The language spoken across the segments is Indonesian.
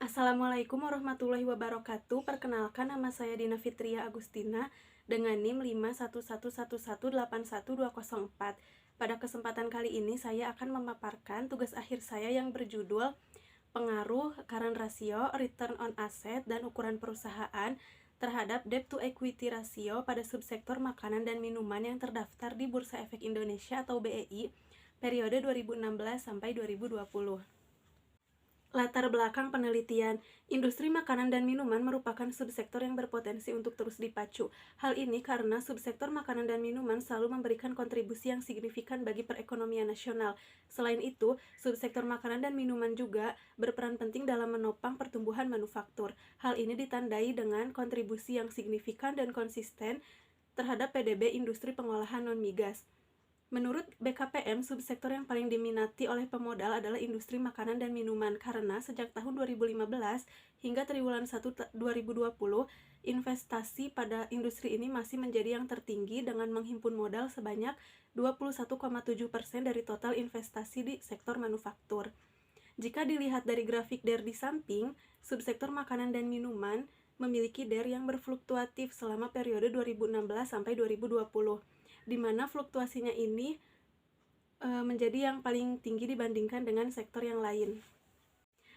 Assalamualaikum warahmatullahi wabarakatuh. Perkenalkan, nama saya Dina Fitria Agustina dengan NIM 51111812004. Pada kesempatan kali ini saya akan memaparkan tugas akhir saya yang berjudul Pengaruh Current Ratio, Return on Asset, dan Ukuran Perusahaan terhadap Debt to Equity Ratio pada subsektor makanan dan minuman yang terdaftar di Bursa Efek Indonesia atau BEI periode 2016 sampai 2020. Latar belakang penelitian, industri makanan dan minuman merupakan subsektor yang berpotensi untuk terus dipacu. Hal ini karena subsektor makanan dan minuman selalu memberikan kontribusi yang signifikan bagi perekonomian nasional. Selain itu, subsektor makanan dan minuman juga berperan penting dalam menopang pertumbuhan manufaktur. Hal ini ditandai dengan kontribusi yang signifikan dan konsisten terhadap PDB industri pengolahan non-migas. Menurut BKPM, subsektor yang paling diminati oleh pemodal adalah industri makanan dan minuman karena sejak tahun 2015 hingga triwulan 1 2020, investasi pada industri ini masih menjadi yang tertinggi dengan menghimpun modal sebanyak 21,7% dari total investasi di sektor manufaktur. Jika dilihat dari grafik DER di samping, subsektor makanan dan minuman memiliki DER yang berfluktuatif selama periode 2016 sampai 2020. Di mana fluktuasinya ini menjadi yang paling tinggi dibandingkan dengan sektor yang lain.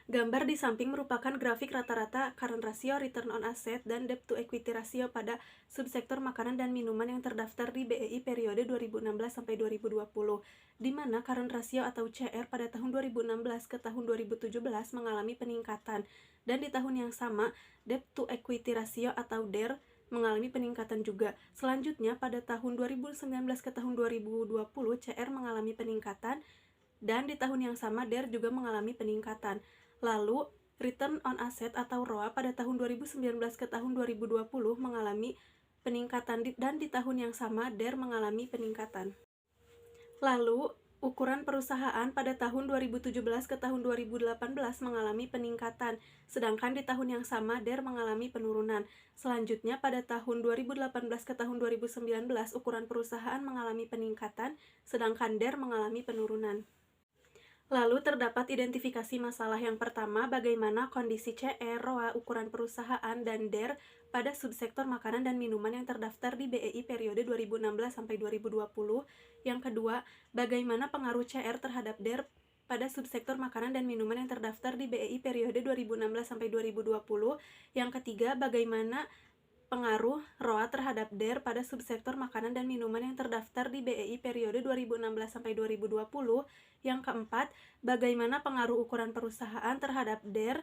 Gambar di samping merupakan grafik rata-rata current ratio, return on asset, dan debt to equity ratio pada subsektor makanan dan minuman yang terdaftar di BEI periode 2016 sampai 2020, di mana current ratio atau CR pada tahun 2016 ke tahun 2017 mengalami peningkatan, dan di tahun yang sama debt to equity ratio atau DER mengalami peningkatan juga. Selanjutnya, pada tahun 2019 ke tahun 2020, CR mengalami peningkatan, dan di tahun yang sama DER juga mengalami peningkatan. Lalu, return on asset atau ROA pada tahun 2019 ke tahun 2020 mengalami peningkatan, dan di tahun yang sama DER mengalami peningkatan. Lalu, ukuran perusahaan pada tahun 2017 ke tahun 2018 mengalami peningkatan, sedangkan di tahun yang sama DER mengalami penurunan. Selanjutnya, pada tahun 2018 ke tahun 2019, ukuran perusahaan mengalami peningkatan, sedangkan DER mengalami penurunan. Lalu terdapat identifikasi masalah yang pertama, bagaimana kondisi CR, ROA, ukuran perusahaan, dan DER pada subsektor makanan dan minuman yang terdaftar di BEI periode 2016 sampai 2020. Yang kedua, bagaimana pengaruh CR terhadap DER pada subsektor makanan dan minuman yang terdaftar di BEI periode 2016 sampai 2020. Yang ketiga, bagaimana pengaruh ROA terhadap DER pada subsektor makanan dan minuman yang terdaftar di BEI periode 2016 sampai 2020. Yang keempat, bagaimana pengaruh ukuran perusahaan terhadap DER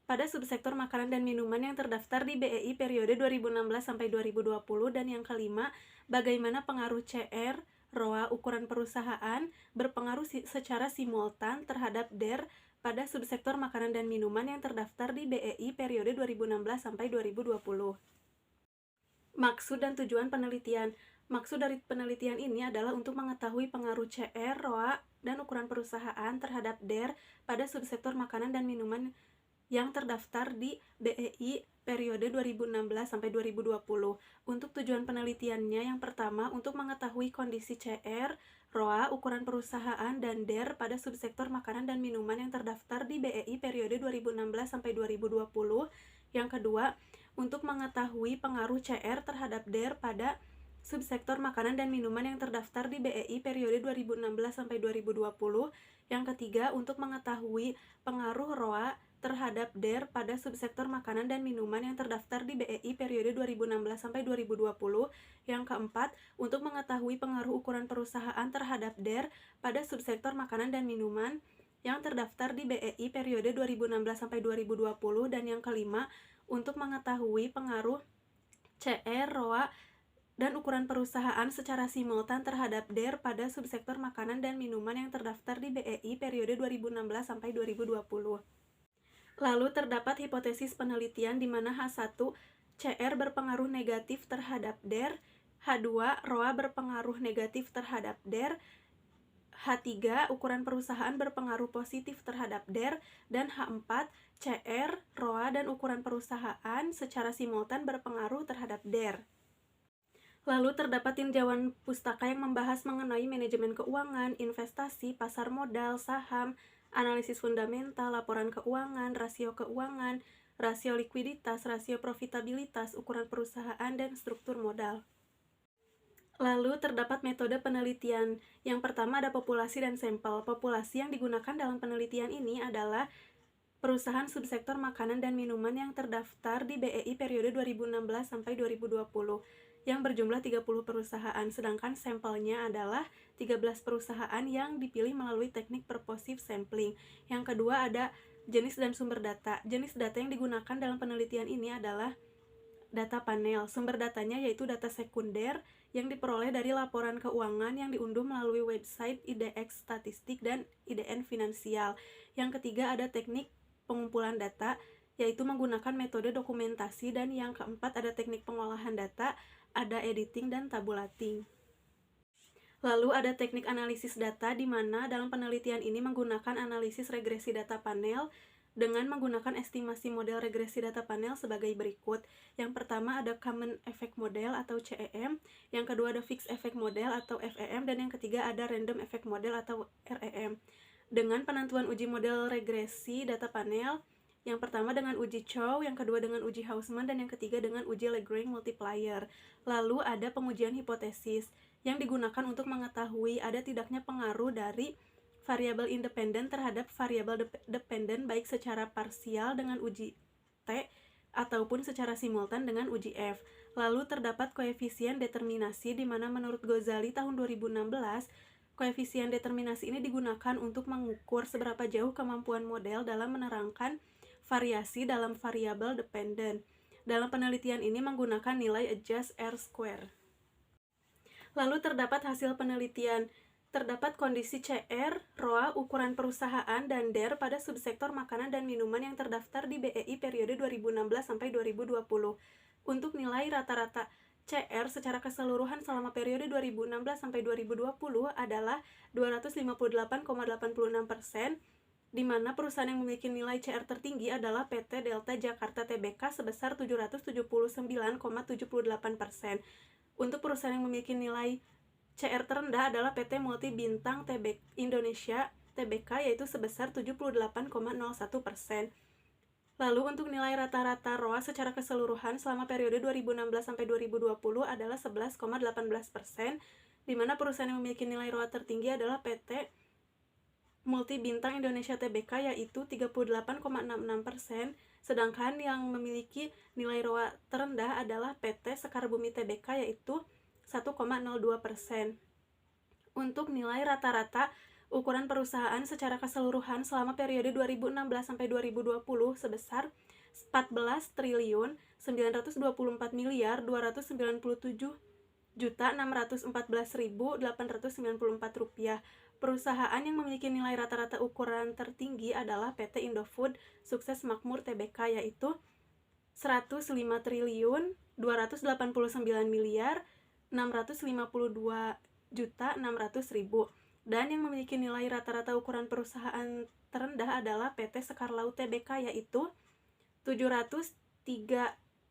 pada subsektor makanan dan minuman yang terdaftar di BEI periode 2016 sampai 2020. Dan yang kelima, bagaimana pengaruh CR, ROA, ukuran perusahaan berpengaruh secara simultan terhadap DER pada subsektor makanan dan minuman yang terdaftar di BEI periode 2016 sampai 2020. Maksud dan tujuan penelitian. Maksud dari penelitian ini adalah untuk mengetahui pengaruh CR, ROA, dan ukuran perusahaan terhadap DER pada subsektor makanan dan minuman yang terdaftar di BEI periode 2016 sampai 2020. Untuk tujuan penelitiannya, yang pertama, untuk mengetahui kondisi CR, ROA, ukuran perusahaan, dan DER pada subsektor makanan dan minuman yang terdaftar di BEI periode 2016 sampai 2020. Yang kedua, untuk mengetahui pengaruh CR terhadap DER pada subsektor makanan dan minuman yang terdaftar di BEI periode 2016 sampai 2020. Yang ketiga, untuk mengetahui pengaruh ROA terhadap DER pada subsektor makanan dan minuman yang terdaftar di BEI periode 2016 sampai 2020. Yang keempat, untuk mengetahui pengaruh ukuran perusahaan terhadap DER pada subsektor makanan dan minuman yang terdaftar di BEI periode 2016 sampai 2020. Dan yang kelima, untuk mengetahui pengaruh CR, ROA, dan ukuran perusahaan secara simultan terhadap DER pada subsektor makanan dan minuman yang terdaftar di BEI periode 2016 sampai 2020. Lalu terdapat hipotesis penelitian di mana H1, CR berpengaruh negatif terhadap DER, H2, ROA berpengaruh negatif terhadap DER, H3, ukuran perusahaan berpengaruh positif terhadap DER, dan H4, CR, ROA, dan ukuran perusahaan secara simultan berpengaruh terhadap DER. Lalu terdapat tinjauan pustaka yang membahas mengenai manajemen keuangan, investasi, pasar modal, saham, analisis fundamental, laporan keuangan, rasio likuiditas, rasio profitabilitas, ukuran perusahaan, dan struktur modal. Lalu terdapat metode penelitian. Yang pertama ada populasi dan sampel. Populasi yang digunakan dalam penelitian ini adalah perusahaan subsektor makanan dan minuman yang terdaftar di BEI periode 2016 sampai 2020 yang berjumlah 30 perusahaan, sedangkan sampelnya adalah 13 perusahaan yang dipilih melalui teknik purposive sampling. Yang kedua ada jenis dan sumber data. Jenis data yang digunakan dalam penelitian ini adalah data panel. Sumber datanya yaitu data sekunder yang diperoleh dari laporan keuangan yang diunduh melalui website IDX Statistik dan IDN Finansial. Yang ketiga ada teknik pengumpulan data, yaitu menggunakan metode dokumentasi, dan yang keempat ada teknik pengolahan data, ada editing dan tabulating. Lalu ada teknik analisis data, di mana dalam penelitian ini menggunakan analisis regresi data panel dengan menggunakan estimasi model regresi data panel sebagai berikut. Yang pertama ada Common Effect Model atau CEM, yang kedua ada Fixed Effect Model atau FEM, dan yang ketiga ada Random Effect Model atau REM. Dengan penentuan uji model regresi data panel, yang pertama dengan uji Chow, yang kedua dengan uji Hausman, dan yang ketiga dengan uji Lagrange multiplier. Lalu ada pengujian hipotesis yang digunakan untuk mengetahui ada tidaknya pengaruh dari variabel independen terhadap variabel dependen baik secara parsial dengan uji T ataupun secara simultan dengan uji F. Lalu terdapat koefisien determinasi, di mana menurut Ghazali tahun 2016, koefisien determinasi ini digunakan untuk mengukur seberapa jauh kemampuan model dalam menerangkan variasi dalam variabel dependen. Dalam penelitian ini menggunakan nilai adjust R-square. Lalu terdapat hasil penelitian. Terdapat kondisi CR, ROA, ukuran perusahaan, dan DER pada subsektor makanan dan minuman yang terdaftar di BEI periode 2016 sampai 2020. Untuk nilai rata-rata CR secara keseluruhan selama periode 2016 sampai 2020 adalah 258,86%, di mana perusahaan yang memiliki nilai CR tertinggi adalah PT Delta Jakarta Tbk sebesar 779,78%. Untuk perusahaan yang memiliki nilai CR terendah adalah PT Multi Bintang Indonesia Tbk, yaitu sebesar 78,01%. Lalu untuk nilai rata-rata ROA secara keseluruhan selama periode 2016 sampai 2020 adalah 11,18%, di mana perusahaan yang memiliki nilai ROA tertinggi adalah PT Multi Bintang Indonesia Tbk, yaitu 38,66%, sedangkan yang memiliki nilai ROA terendah adalah PT Sekar Bumi Tbk, yaitu 1,02%. Untuk nilai rata-rata ukuran perusahaan secara keseluruhan selama periode 2016 sampai 2020 sebesar 14 triliun 924 miliar 297 juta 614.894 rupiah. Perusahaan yang memiliki nilai rata-rata ukuran tertinggi adalah PT Indofood Sukses Makmur Tbk, yaitu 105 triliun 289 miliar 652 juta 600.000, dan yang memiliki nilai rata-rata ukuran perusahaan terendah adalah PT Sekar Laut Tbk, yaitu 703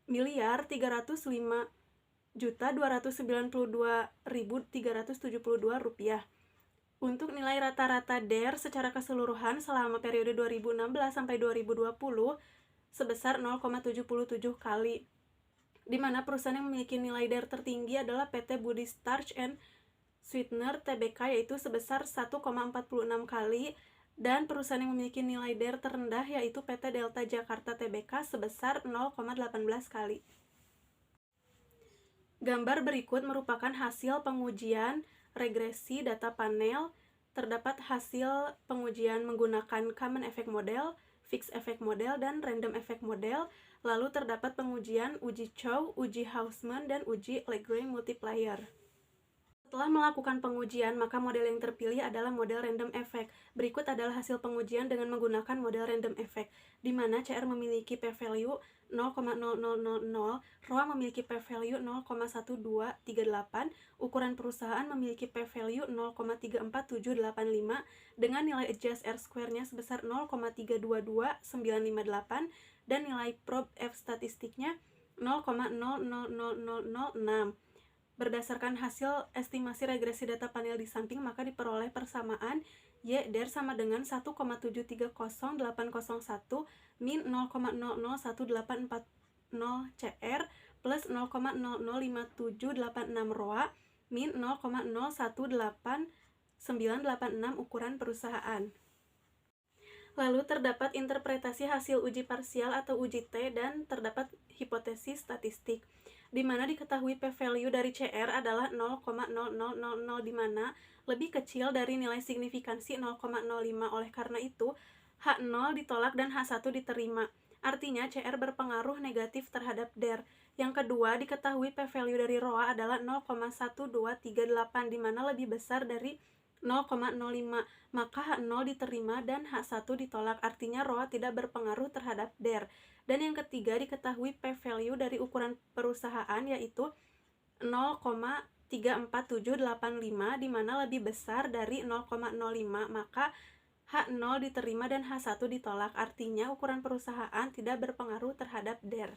miliar 305 juta 292.372 rupiah. Untuk nilai rata-rata DER secara keseluruhan selama periode 2016 sampai 2020 sebesar 0,77 kali, di mana perusahaan yang memiliki nilai DER tertinggi adalah PT Budi Starch and Sweetener Tbk, yaitu sebesar 1,46 kali, dan perusahaan yang memiliki nilai DER terendah yaitu PT Delta Jakarta Tbk sebesar 0,18 kali. Gambar berikut merupakan hasil pengujian regresi data panel. Terdapat hasil pengujian menggunakan Common Effect Model, Fixed Effect Model, dan Random Effect Model. Lalu terdapat pengujian uji Chow, uji Hausman, dan uji Lagrange multiplier. Setelah melakukan pengujian, maka model yang terpilih adalah model random effect. Berikut adalah hasil pengujian dengan menggunakan model random effect, di mana CR memiliki p-value 0,0000, ROA memiliki p-value 0,1238, ukuran perusahaan memiliki p-value 0,347855 dengan nilai adjust R-square-nya sebesar 0,322958 dan nilai probe F statistiknya 0,000006. Berdasarkan hasil estimasi regresi data panel di samping, maka diperoleh persamaan Y der sama dengan 1,730.801 min 0,001840 CR plus 0,005786 ROA min 0,018986 ukuran perusahaan. Lalu terdapat interpretasi hasil uji parsial atau uji T dan terdapat hipotesis statistik, di mana diketahui p-value dari CR adalah 0,0000 di mana lebih kecil dari nilai signifikansi 0,05. Oleh karena itu, H0 ditolak dan H1 diterima. Artinya CR berpengaruh negatif terhadap DER. Yang kedua, diketahui p-value dari ROA adalah 0,1238 di mana lebih besar dari 0,05, maka H0 diterima dan H1 ditolak, artinya ROA tidak berpengaruh terhadap DER. Dan yang ketiga, diketahui p-value dari ukuran perusahaan yaitu 0,34785 di mana lebih besar dari 0,05, maka H0 diterima dan H1 ditolak, artinya ukuran perusahaan tidak berpengaruh terhadap DER.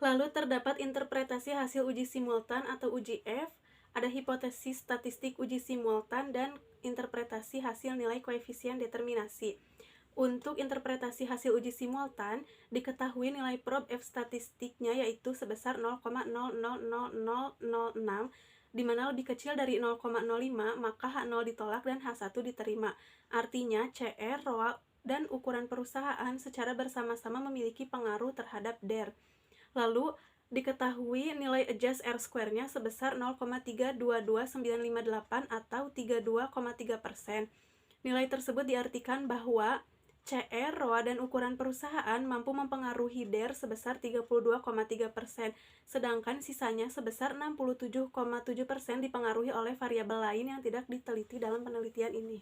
Lalu terdapat interpretasi hasil uji simultan atau uji F, ada hipotesis statistik uji simultan dan interpretasi hasil nilai koefisien determinasi. Untuk interpretasi hasil uji simultan, diketahui nilai prob F statistiknya yaitu sebesar 0,000006, di mana lebih kecil dari 0,05, maka H0 ditolak dan H1 diterima. Artinya CR, ROA, dan ukuran perusahaan secara bersama-sama memiliki pengaruh terhadap DER. Lalu, diketahui nilai adjust R-square-nya sebesar 0,322958 atau 32,3%. Nilai tersebut diartikan bahwa CR, ROA, dan ukuran perusahaan mampu mempengaruhi DER sebesar 32,3%, sedangkan sisanya sebesar 67,7% dipengaruhi oleh variabel lain yang tidak diteliti dalam penelitian ini.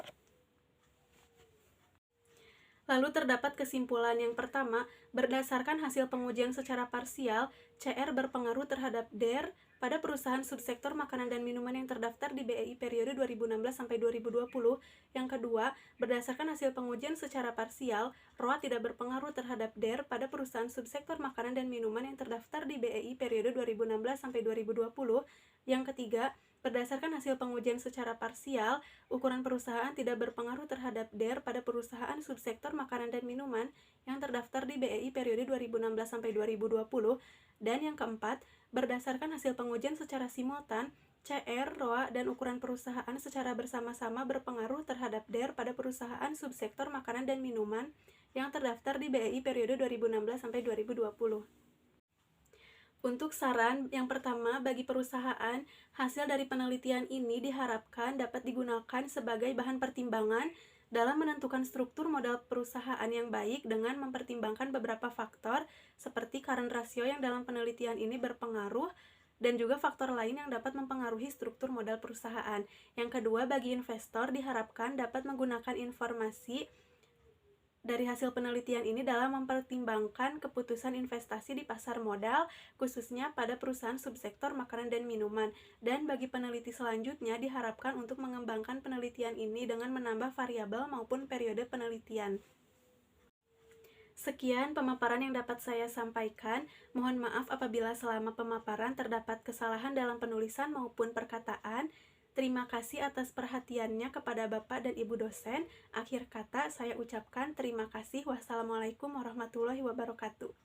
Lalu terdapat kesimpulan yang pertama, berdasarkan hasil pengujian secara parsial, CR berpengaruh terhadap DER pada perusahaan subsektor makanan dan minuman yang terdaftar di BEI periode 2016-2020. Yang kedua, berdasarkan hasil pengujian secara parsial, ROA tidak berpengaruh terhadap DER pada perusahaan subsektor makanan dan minuman yang terdaftar di BEI periode 2016-2020. Yang ketiga, berdasarkan hasil pengujian secara parsial, ukuran perusahaan tidak berpengaruh terhadap DER pada perusahaan subsektor makanan dan minuman yang terdaftar di BEI periode 2016-2020. Dan yang keempat, berdasarkan hasil pengujian secara simultan, CR, ROA, dan ukuran perusahaan secara bersama-sama berpengaruh terhadap DER pada perusahaan subsektor makanan dan minuman yang terdaftar di BEI periode 2016-2020. Untuk saran yang pertama, bagi perusahaan, hasil dari penelitian ini diharapkan dapat digunakan sebagai bahan pertimbangan dalam menentukan struktur modal perusahaan yang baik dengan mempertimbangkan beberapa faktor seperti current ratio yang dalam penelitian ini berpengaruh dan juga faktor lain yang dapat mempengaruhi struktur modal perusahaan. Yang kedua, bagi investor diharapkan dapat menggunakan informasi dari hasil penelitian ini dalam mempertimbangkan keputusan investasi di pasar modal, khususnya pada perusahaan subsektor makanan dan minuman. Dan bagi peneliti selanjutnya diharapkan untuk mengembangkan penelitian ini dengan menambah variabel maupun periode penelitian. Sekian pemaparan yang dapat saya sampaikan. Mohon maaf apabila selama pemaparan terdapat kesalahan dalam penulisan maupun perkataan. Terima kasih atas perhatiannya kepada Bapak dan Ibu dosen. Akhir kata saya ucapkan terima kasih. Wassalamualaikum warahmatullahi wabarakatuh.